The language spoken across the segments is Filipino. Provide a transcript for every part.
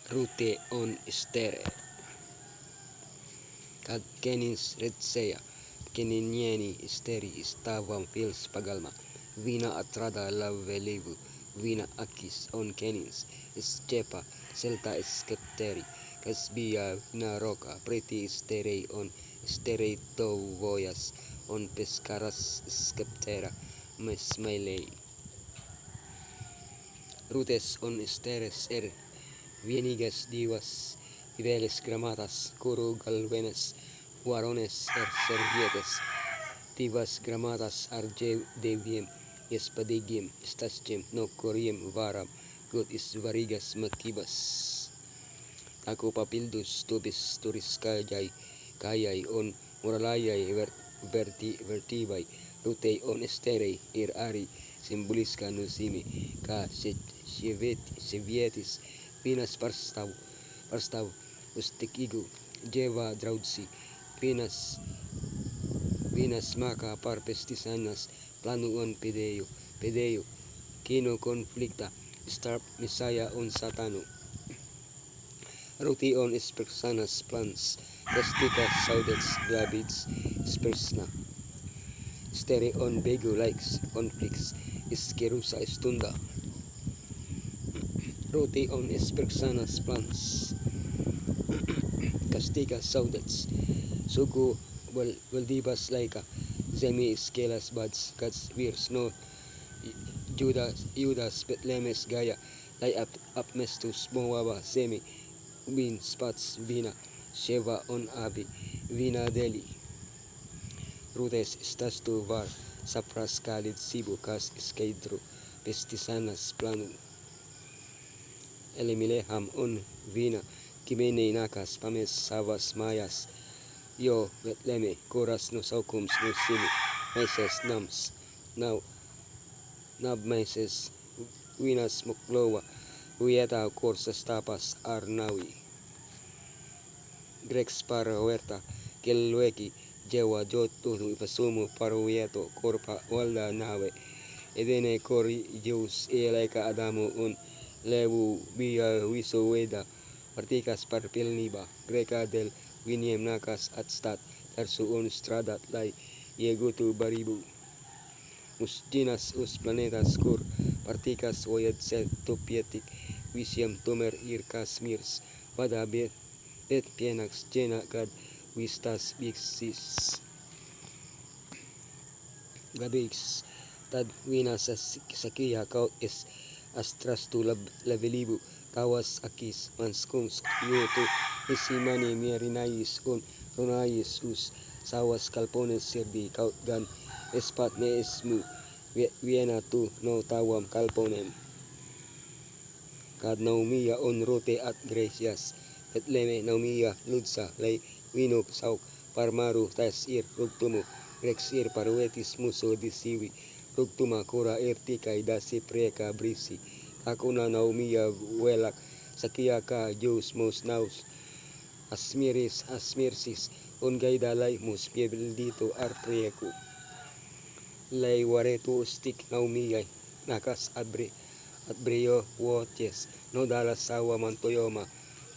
Rute on estere. Kad kenins retsea, keninieni esteri stavam fils pagalma. Vina atrada lavelivu, vina akis on kenins, escepa celta escepteri, casbia vina roca, preti esterei on esterei to voyas, on pescaras esceptera, mesmailei. Rutes on esteres vieniges divas, viveles gramatas, curu galvenes, varones servietes, divas gramatas arge deviem, espadigiem, stascem, nocoriem varam, god is varigas makibas. Aku papildus tubis turis kayay on moralayay vertivay, rutei on esterei ir ari, simboliska nusimi, ka sevietis, pinas parstav, ustikigu, jeva draudsi, pinas maka par pestisanas, planu on pedeio, kino conflicta, starp misaya on satano. Ruti on espersanas plans, testica saudets gravids spersna. Stere on bego likes conflicts, iskerusa estunda. Ruti on espersanas plans, castica saudets, sugu valdivas laika, zemi skelas buds, cats virs no, Judas Betlemes Gaya, lay up mestus moava semi, win spots vina, sheva on abi, vina deli. Rutes estas tu var, sapras kalid sibu kas iskaidro, pestisanas planu. Elimileham on vina, kimene nakas pames savas mayas, yo Betleme, coras no saukums no simi, meses nams, now nab meses, winas muklowa, Uieta corsas tapas arnawi. Grex para huerta, kelweki, jewa jotu ipasumu paruieto corpa walda nave. Edene cori Jeus eleka Adamu un levu via viso weda. Particas par pilniba, greca del viniem nakas atstat, tersu un stradat lai, iegutu baribu. Musginas us planetas cur, particas voyed set topietic, visiam tomer ir casmirs, vada bet pienax gena gad vistas vixis. Gabix, tad vinas sakia kaut es astrastu lavelibu, kawas akis manskums yutu, isimani mierinais un ronais us, sawas kalpones sirdi kaut gan, espat ne esmu, viena tu no tawam kalponem. Kad naumia on rote at gracias, Betleme naumia ludsa lay winok sauk parmaru tes ir rugtumu, rex ir paruetis muso disiwi, rugtuma cora ertikay dasi preka brisi, kakuna naumia welak, sakia ka Jeus mos naus, asmirsis, on gaida lay mus piebeldito arpreku. Lay waretu stik naumia, nakas Adbrio woties, no dalas sawa mantoyoma,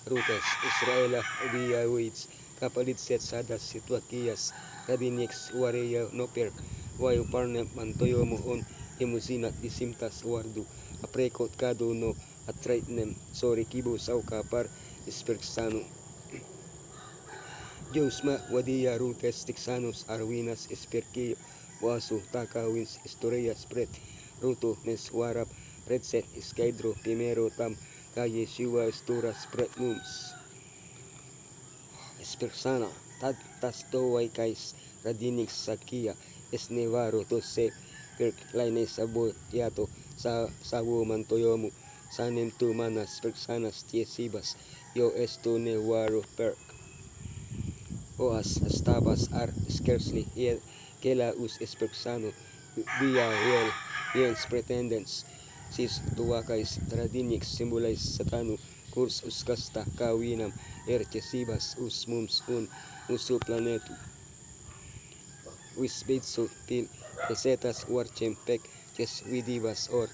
rutes, Israela via wits, kapalit set sadas situakias, radinix wareya noper, wayo parnem mantoyomo on, imusinat disimtas wardu, aprekot kado no, atraitnem, sorry kibo sauka par, isperksano. Josma wadia rutes tixanos arwinas esperkio, wasu takawins historias pret, ruto mes warap, redset iskaidro primero tam, calle siwa esturas pret mums. Espersana, tad tastoway kais, radinix sakia, esnevaro to se, perk laine sabo yato, sawo mantoyomu, sanem tu manas persanas tiesibas, yo esto nevaro perk. Oas estabas scarcely kela us espersano, via viens pretendens, sis tuakais tradinix symbolais satanu, kurs uskasta kawinam, ercesibas us mums un usu planetu. Wis bitso til pesetas warcem pek, ches vidivas or,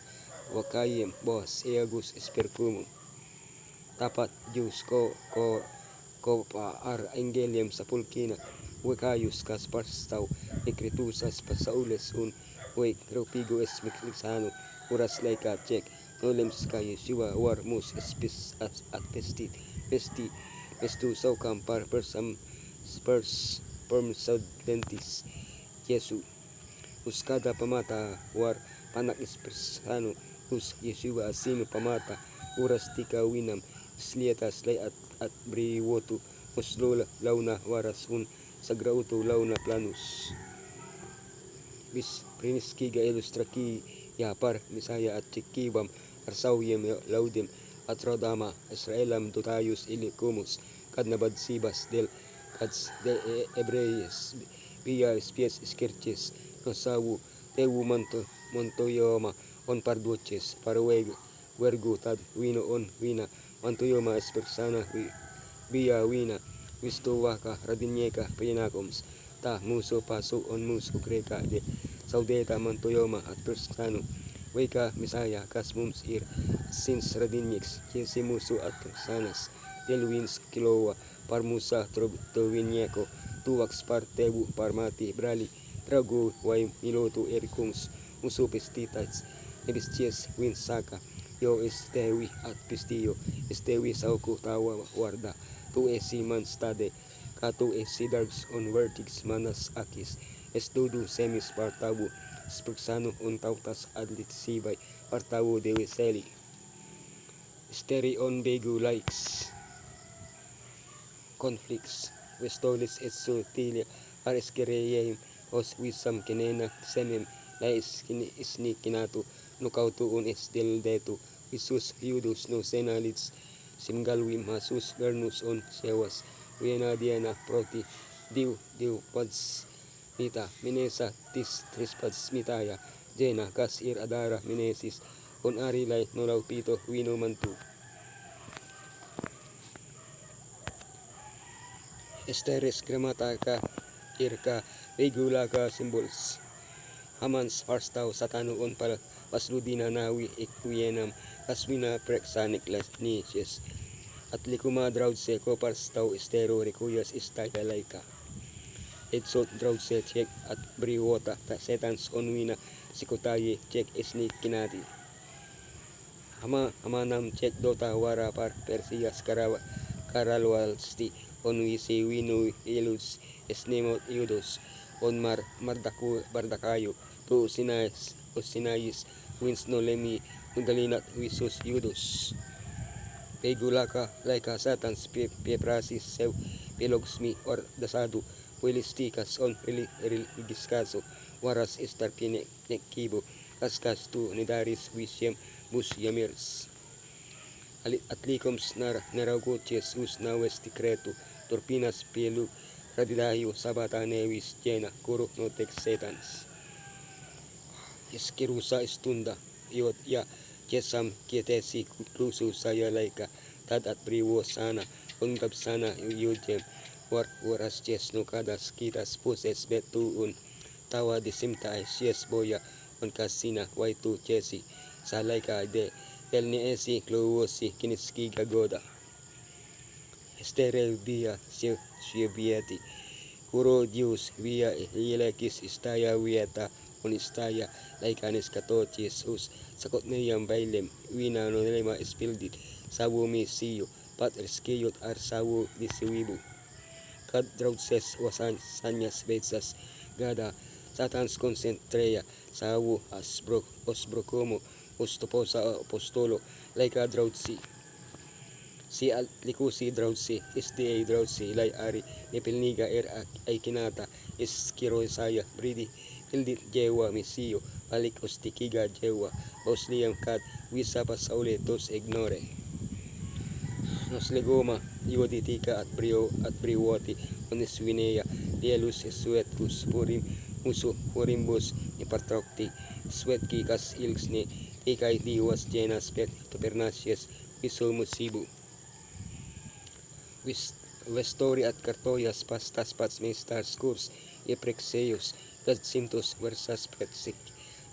wakayem bos eagus espercumum. tapat Diyos ko pa ar angelium sa pulkina, Wekayus kas parstaw, ekritusas pasaules wek ropigo es miksano, uras laika cek, nolems ka Yeshua war mus espis at pestu saukam par persam spurs permsad dentis, Yesu, uskada pamata war panak espresano, Yeshua asino pamata, uras tika winam, slietas lay at briwotu, muslola launa waras sagrauto launa planus. Bis priniski ga ilustraki yapar misaya at cikibam arsawyem laudem at rodama Israelam dotayus ilikumus kad nabadsibas kads de Ebreis via spies skirches nosawu tewu montoyoma on parduches parweg wergu tad wino on wina montoyoma espersana via wina wisto waka radinieka pinakoms ta muso paso on muso kreka de saudeta montoyoma at persano weka misaya kas mums since radinix kesi muso at persanas delwins kilowa parmusa trovinieko tuwax partebu parmati brali trago way miloto erikums muso pestitats ebisties winsaka yo estewi at pistio estewi sauku tawa warda tu esi man stade katu esi darks on vertix manas akis estudu semis partabu spursano on tautas adlit sibay partabu de wiseli steri on begu likes conflicts westolis et sutilia areskereyeim os wisam kinena semem lais isni kinatu nukautu un es del detu Isus Iudus no senalits simgalwim hasus vernus on sewas Viena diana proti diu pads mita minesa tis trispads mitaya jena kas ir adara minesis on arilay nolaw pito wino mantu esteres gramataka irka regulaka symbols Hamans parstaw satano on pala pasludina nawi ikuyenam kaswina preksanik lasniches at likuma draudse ko parstaw estero rekuyas istaya laika Edsot draudse check at briwota ta setans onwina sikotaye check esni kinati hamanam check dota wara par persias karalwalsti onwi se winu ilus esnemot iudos on bardakayo to sinayis wins no lemi undalinat wisus iudos pegulaka laika satans pieprasis sew pelogsmi or dasadu puilistikas on religiskaso waras estar nekibo kaskas tu nidaris wisiem bus yamirs atlikoms naragoches us nawes tikretu torpinas pielu radidayo sabata nevis jena kuro no setans eskerusa estunda iot ya kesam kietesi klusu saya laika tad at priwo sana ungkap sana yujem waras ches no kadas kitas poses betuun tawa disimta sies boya on kasina waitu chesi sa laika de elniesi kluwosi kiniski gagoda esterel via sievieti kuro dius via ilekis istaya wieta on istaya laikanis katochis us sakot niyam bailem wina no lema espildit sawo misiyo pat reskiyot ar sawo disiwibu kad draudses wasan sanyas betsas gada satans concentreya sawo osbrokomo ostoposa apostolo laika draudsi si likusi draudsi SDA draudsi lay ari nipilniga ay kinata iskiro saya bridi ildit jewa misiyo balik ostikiga jewa osliam kad wisa pasaule tos ignore nos legoma iwaditika at briwoti oniswineya dielus suetus purim muso purimbus ipatrokti suetki kas ilksni ikay diwas jenas pet topernasies wiso musibu Vestori at Cartoyas pastas pats stars kurs iprexeus gadsintos versas prexik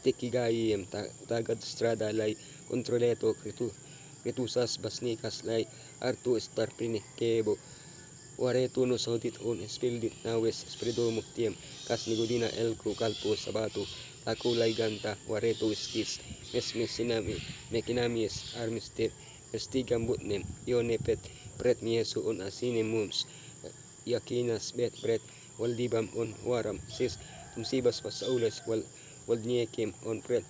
tikigayem tagad strada lay kontroleto kritu retusas basnikas lay artu starprini kebo waretu no sotit on espildit nawes espredomo tiem kas nigodina elko kalpo sabatu takulay ganta waretu skis mesmesinami mekinamies armister mestigam butnem ionepet pret miesu on asine mums yakinas bet pret waldibam on waram sis tumsibas pasaules waldniekim on pret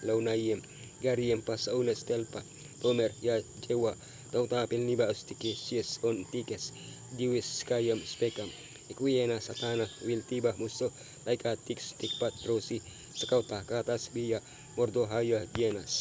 launayem gariem pasaules telpa tomer ya jewa tautapil niba ustiki sies on tikes diwis kayam spekam ikuiena satana wiltiba muso laika tix tikpat rosi sakauta katas biya mordohaya dienas